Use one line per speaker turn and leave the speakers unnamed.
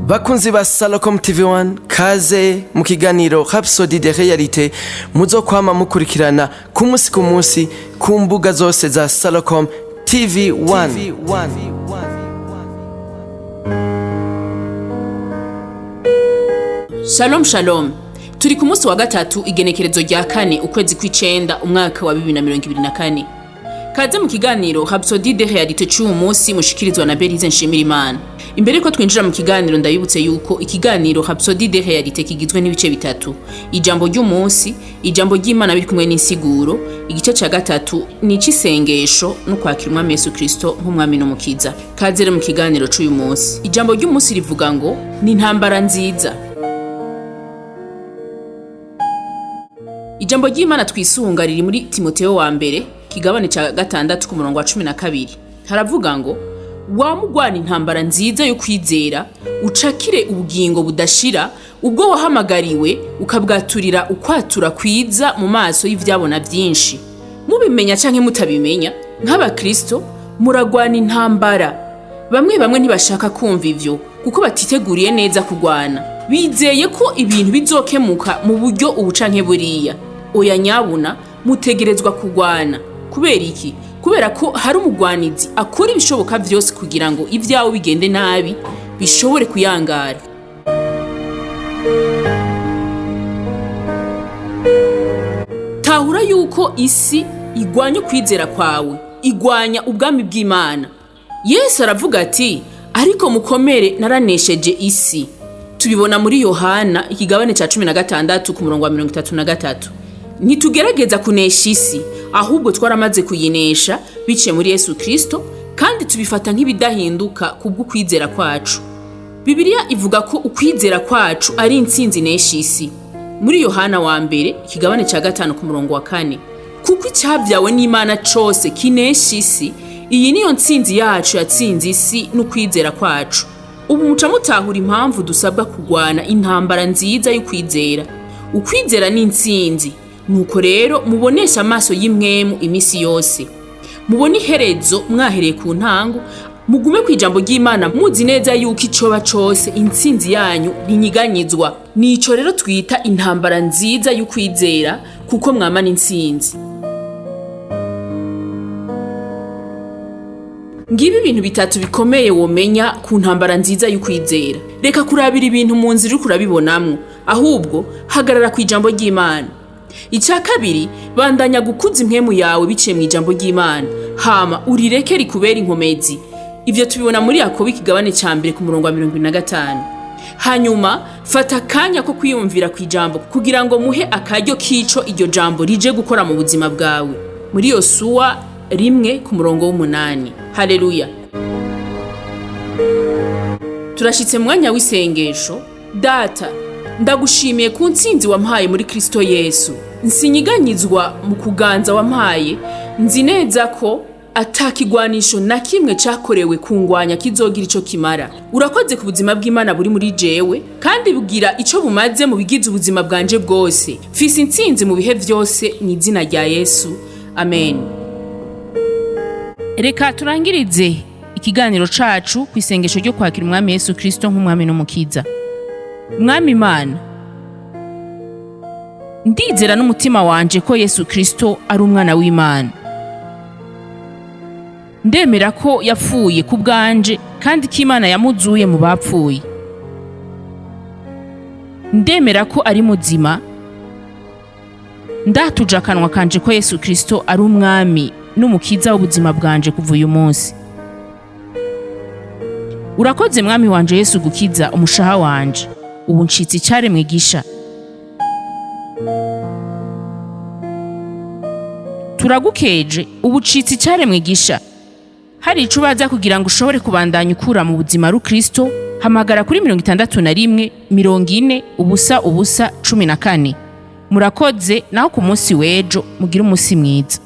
Bakunzi ba Salocom TV1 kaze mu kiganiro Rhapsodie de Réalités muzokwama mukurikirana ku munsi ku mbuga zose za Salocom TV1.
Shalom shalom. Turi ku munsi wa gatatu igenekerezo rya kane ukwezi kw'icenda umwaka wa 2024. Kaze mu kiganiro Rhapsodie de Réalités cy'uyu munsi mushikirizwa na Berize Nshimirimana. Imbere ko twinjira mu kiganiro ndabibutse yuko ikiganiro Rhapsodie de Réalités kigizwe n'ibice bitatu: ijambo ry'umunsi, ijambo ry'Imana biri kumwe n'insiguro, igice ca gatatu ni isengesho no kwakira umwami Yesu Kristo nk'umwami n'umukiza. Kaze mu kiganiro cy'uyu munsi. Ijambo ry'umunsi rivuga ngo ni intambara nziza. Ijambo ry'Imana twisunga riri muri Timoteyo wa mbere kigabane ca gatandatu ku murongo wa 12. Haravuga ngo wamugwana intambara nziza yo kwizera ucakire ubugingo budashira ubwo wahamagariwe ukabwaturira ukwatura kwiza mu maso y'ivyabona byinshi. Mubimenya canke mutabimenya nk'abakristo muragwana intambara. Bamwe ntibashaka kumva ivyo kuko batiteguriye neza kugwana. Bizeye ko ibintu bizokemuka mu buryo ubucanke buriya. Oya nyabuna mutegerezwa kugwana. Kubera iki? Kubera ko hari umugwanizi akora ibishoboka vyose kugira ngo ivyawe bigende nabi bishobore kuyangara. Tahura yuko isi igwanya kwizera kwawe, igwanya ubwami bw'Imana. Yesu aravuga ati, ariko mukomere naranesheje isi. Tubibona muri Yohana ikigabane ca 16 ku murongo wa 33. Ntitugerageza kunesha isi, ahubwo twaramaze kuyinesha bice muri Yesu Kristo, kandi tubifata nk'ibidahinduka kubwo kwizera kwacu. Bibiliya ivuga ko ukwizera kwacu ari intsinzi nesha isi. Muri Yohana wa mbere ikigabane ca 5 ku murongo wa 4. Kuko icyabyawe n'Imana cose kinesha isi, iyi niyo ntsinzi yacu yatsinze isi n'ukwizera kwacu. Ubu muca mutahura impamvu dusabwa kugwana intambara nziza yo kwizera. Ukwizera ni intsinzi. Nuko rero mubonesha amaso y'imwemu imisi yose. Mubone iherezo mwahereye ku ntango, mugume kwijambo ry'Imana muzi neza yuko icoba cose intsinzi yanyu ntinyiganyizwa. Nico rero twita intambara nziza yo kwizera kuko mwamana intsinzi. Ngibi ibintu bitatu bikomeye womenya ku ntambara nziza yo kwizera. Reka kurabira ibintu mu nzira kurabibonamwo, ahubwo hagarara ku ijambo ry'Imana. Icya kabiri, bandanya gukuza impwemu yawe biciye mu ijambo ry'Imana, hama urireke rikubera inkomezi. Ivyo tubibona muri Yakobo ikigabane ca mbere ku murongo wa 25. Hanyuma fata kanya ko kwiyumvira ku ijambo kugira ngo muhe akaryo kico iryo jambo rije gukora mu buzima bwawe. Muri Yosuwa 1 ku murongo w'8. Haleluya. Turashitse mu mwanya w'isengesho. Data, ndagushimiye ku ntsinzi wampaye muri Kristo Yesu. Nsinyiganyizwa mu kuganza wampaye, nzi neza ko atakigwanisho na kimwe cakorewe kungwanya kizogira ico kimara. Urakoze ku buzima bw'Imana buri muri jewe, kandi bugira ico bumaze mu bigize ubuzima bwanje bwose. Fisi intsinzi mu bihe vyose mu izina rya Yesu. Amen. Reka turangirize ikiganiro cacu ku isengesho ryo kwakira umwami Yesu Kristo nk'umwami n'umukiza. Mwami Imana, ndizera n'umutima wanje ko Yesu Kristo ari umwana w'Imana. Ndemera ko yapfuye ku bwanje kandi ko Imana yamuzuye mu bapfuye. Ndemera ko ari muzima. Ndatuje akanwa kanje ko Yesu Kristo ari umwami n'umukiza w'ubuzima bwanje kuva uyu munsi. Urakoze mwami wanje Yesu gukiza umushaha wanje. Ubu ncitse icaremwe gisha. Turagukeje ubu ncitse icaremwe gisha. Hari ico baza kugira ngo ushobore kubandanya ukura mu buzima ru Kristo, hamagara kuri 61 40 ubusa 14. Murakoze naho ku munsi wejo mugira umunsi mwiza.